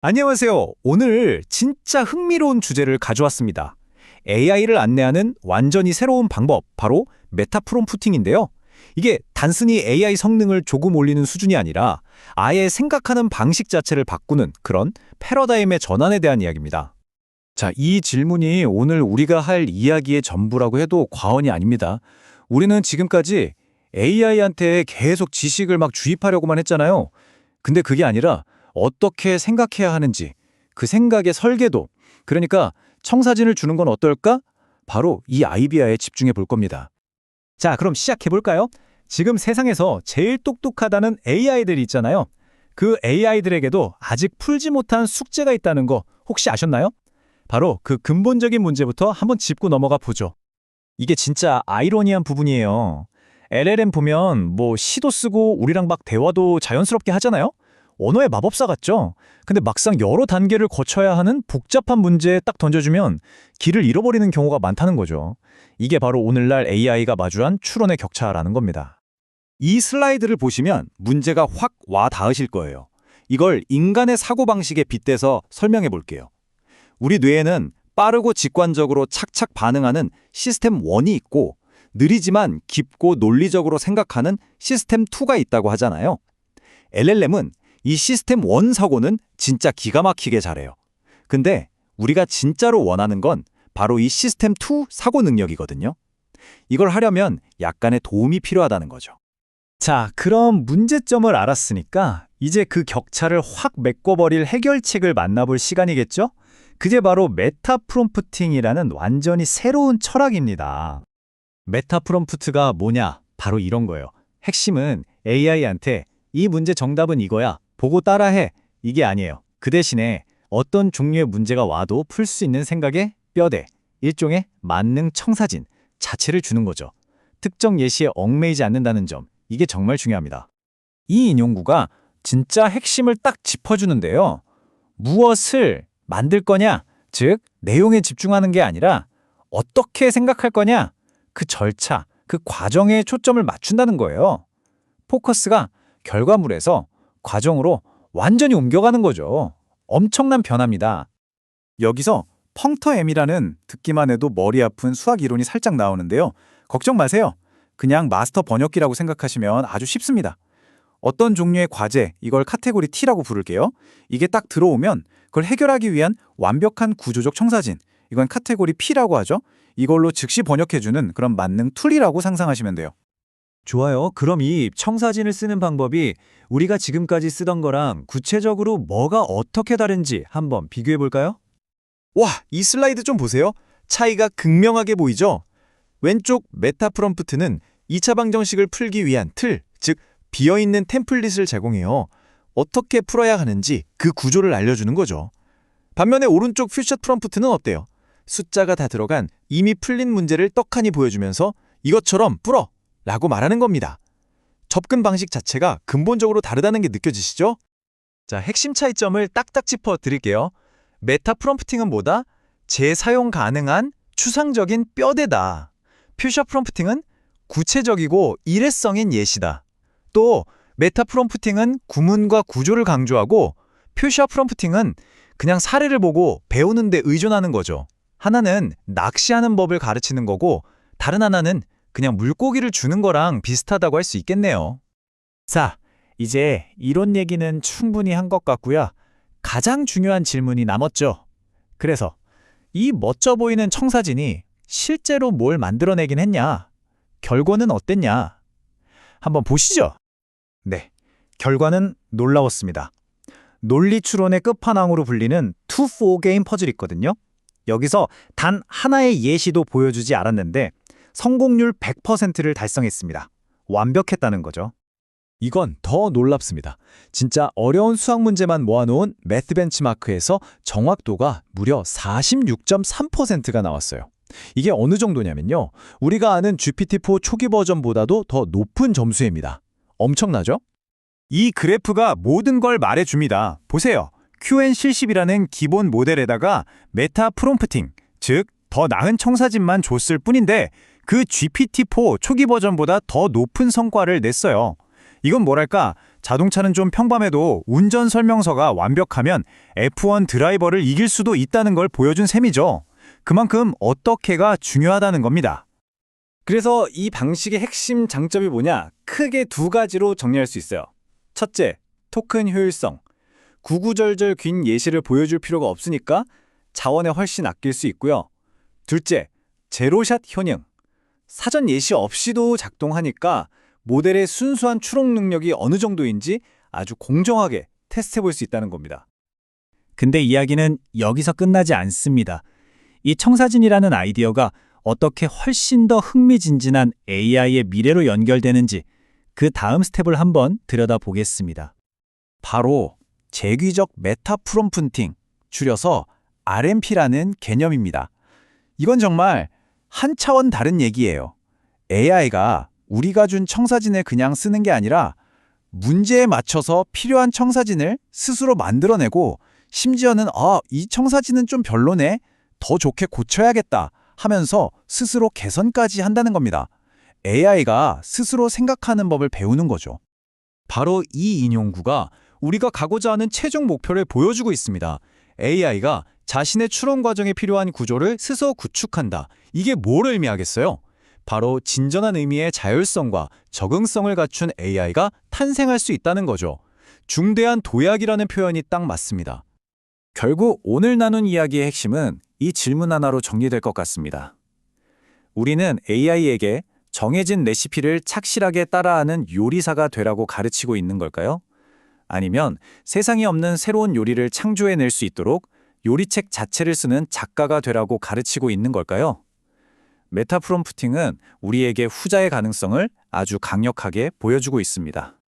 안녕하세요. 오늘 진짜 흥미로운 주제를 가져왔습니다. AI를 안내하는 완전히 새로운 방법, 바로 메타 프롬프팅인데요. 이게 단순히 AI 성능을 조금 올리는 수준이 아니라 아예 생각하는 방식 자체를 바꾸는 그런 패러다임의 전환에 대한 이야기입니다. 자, 이 질문이 오늘 우리가 할 이야기의 전부라고 해도 과언이 아닙니다. 우리는 지금까지 AI한테 계속 지식을 막 주입하려고만 했잖아요. 근데 그게 아니라 어떻게 생각해야 하는지, 그 생각의 설계도, 그러니까 청사진을 주는 건 어떨까? 바로 이 아이디어에 집중해 볼 겁니다. 자, 그럼 시작해볼까요? 지금 세상에서 제일 똑똑하다는 AI들이 있잖아요. 그 AI들에게도 아직 풀지 못한 숙제가 있다는 거 혹시 아셨나요? 바로 그 근본적인 문제부터 한번 짚고 넘어가 보죠. 이게 진짜 아이러니한 부분이에요. LLM 보면 시도 쓰고 우리랑 막 대화도 자연스럽게 하잖아요? 언어의 마법사 같죠? 근데 막상 여러 단계를 거쳐야 하는 복잡한 문제에 딱 던져주면 길을 잃어버리는 경우가 많다는 거죠. 이게 바로 오늘날 AI가 마주한 추론의 격차라는 겁니다. 이 슬라이드를 보시면 문제가 확 와 닿으실 거예요. 이걸 인간의 사고방식에 빗대서 설명해 볼게요. 우리 뇌에는 빠르고 직관적으로 착착 반응하는 시스템 1이 있고 느리지만 깊고 논리적으로 생각하는 시스템 2가 있다고 하잖아요. LLM은 이 시스템 1 사고는 진짜 기가 막히게 잘해요. 근데 우리가 진짜로 원하는 건 바로 이 시스템 2 사고 능력이거든요. 이걸 하려면 약간의 도움이 필요하다는 거죠. 자, 그럼 문제점을 알았으니까 이제 그 격차를 확 메꿔버릴 해결책을 만나볼 시간이겠죠? 그게 바로 메타 프롬프팅이라는 완전히 새로운 철학입니다. 메타 프롬프트가 뭐냐? 바로 이런 거예요. 핵심은 AI한테 이 문제 정답은 이거야. 보고 따라해. 이게 아니에요. 그 대신에 어떤 종류의 문제가 와도 풀 수 있는 생각의 뼈대, 일종의 만능 청사진 자체를 주는 거죠. 특정 예시에 얽매이지 않는다는 점, 이게 정말 중요합니다. 이 인용구가 진짜 핵심을 딱 짚어주는데요. 무엇을 만들 거냐, 즉 내용에 집중하는 게 아니라 어떻게 생각할 거냐, 그 절차, 그 과정에 초점을 맞춘다는 거예요. 포커스가 결과물에서 과정으로 완전히 옮겨가는 거죠. 엄청난 변화입니다. 여기서 펑터M이라는 듣기만 해도 머리 아픈 수학 이론이 살짝 나오는데요. 걱정 마세요. 그냥 마스터 번역기라고 생각하시면 아주 쉽습니다. 어떤 종류의 과제, 이걸 카테고리 T라고 부를게요. 이게 딱 들어오면 그걸 해결하기 위한 완벽한 구조적 청사진, 이건 카테고리 P라고 하죠. 이걸로 즉시 번역해주는 그런 만능 툴이라고 상상하시면 돼요. 좋아요. 그럼 이 청사진을 쓰는 방법이 우리가 지금까지 쓰던 거랑 구체적으로 뭐가 어떻게 다른지 한번 비교해 볼까요? 와, 이 슬라이드 좀 보세요. 차이가 극명하게 보이죠? 왼쪽 메타 프롬프트는 2차 방정식을 풀기 위한 틀, 즉 비어있는 템플릿을 제공해요. 어떻게 풀어야 하는지 그 구조를 알려주는 거죠. 반면에 오른쪽 퓨처 프롬프트는 어때요? 숫자가 다 들어간 이미 풀린 문제를 떡하니 보여주면서 이것처럼 풀어! 라고 말하는 겁니다. 접근 방식 자체가 근본적으로 다르다는 게 느껴지시죠? 자, 핵심 차이점을 딱딱 짚어 드릴게요. 메타 프롬프팅은 뭐다? 재사용 가능한 추상적인 뼈대다. 퓨처 프롬프팅은 구체적이고 일회성인 예시다. 또 메타 프롬프팅은 구문과 구조를 강조하고 퓨처 프롬프팅은 그냥 사례를 보고 배우는 데 의존하는 거죠. 하나는 낚시하는 법을 가르치는 거고 다른 하나는 그냥 물고기를 주는 거랑 비슷하다고 할 수 있겠네요. 자, 이제 이론 얘기는 충분히 한 것 같고요. 가장 중요한 질문이 남았죠. 그래서 이 멋져 보이는 청사진이 실제로 뭘 만들어내긴 했냐? 결과는 어땠냐? 한번 보시죠. 네, 결과는 놀라웠습니다. 논리 추론의 끝판왕으로 불리는 2-4 게임 퍼즐이 있거든요. 여기서 단 하나의 예시도 보여주지 않았는데 성공률 100%를 달성했습니다. 완벽했다는 거죠. 이건 더 놀랍습니다. 진짜 어려운 수학 문제만 모아놓은 매스 벤치마크에서 정확도가 무려 46.3%가 나왔어요. 이게 어느 정도냐면요. 우리가 아는 GPT-4 초기 버전보다도 더 높은 점수입니다. 엄청나죠? 이 그래프가 모든 걸 말해줍니다. 보세요. QN70이라는 기본 모델에다가 메타 프롬프팅, 즉 더 나은 청사진만 줬을 뿐인데 그 GPT-4 초기 버전보다 더 높은 성과를 냈어요. 이건 뭐랄까 자동차는 좀 평범해도 운전 설명서가 완벽하면 F1 드라이버를 이길 수도 있다는 걸 보여준 셈이죠. 그만큼 어떻게가 중요하다는 겁니다. 그래서 이 방식의 핵심 장점이 뭐냐? 크게 두 가지로 정리할 수 있어요. 첫째, 토큰 효율성. 구구절절 긴 예시를 보여줄 필요가 없으니까 자원에 훨씬 아낄 수 있고요. 둘째, 제로샷 효능. 사전 예시 없이도 작동하니까 모델의 순수한 추록 능력이 어느 정도인지 아주 공정하게 테스트해 볼 수 있다는 겁니다. 근데 이야기는 여기서 끝나지 않습니다. 이 청사진이라는 아이디어가 어떻게 훨씬 더 흥미진진한 AI의 미래로 연결되는지 그 다음 스텝을 한번 들여다보겠습니다. 바로 재귀적 메타 프롬프팅, 줄여서 RMP라는 개념입니다. 이건 정말 한 차원 다른 얘기예요. AI가 우리가 준 청사진을 그냥 쓰는 게 아니라 문제에 맞춰서 필요한 청사진을 스스로 만들어내고 심지어는 이 청사진은 좀 별로네, 더 좋게 고쳐야겠다 하면서 스스로 개선까지 한다는 겁니다. AI가 스스로 생각하는 법을 배우는 거죠. 바로 이 인용구가 우리가 가고자 하는 최종 목표를 보여주고 있습니다. AI가 자신의 추론 과정에 필요한 구조를 스스로 구축한다. 이게 뭘 의미하겠어요? 바로 진전한 의미의 자율성과 적응성을 갖춘 AI가 탄생할 수 있다는 거죠. 중대한 도약이라는 표현이 딱 맞습니다. 결국 오늘 나눈 이야기의 핵심은 이 질문 하나로 정리될 것 같습니다. 우리는 AI에게 정해진 레시피를 착실하게 따라하는 요리사가 되라고 가르치고 있는 걸까요? 아니면 세상에 없는 새로운 요리를 창조해낼 수 있도록 요리책 자체를 쓰는 작가가 되라고 가르치고 있는 걸까요? 메타 프롬프팅은 우리에게 후자의 가능성을 아주 강력하게 보여주고 있습니다.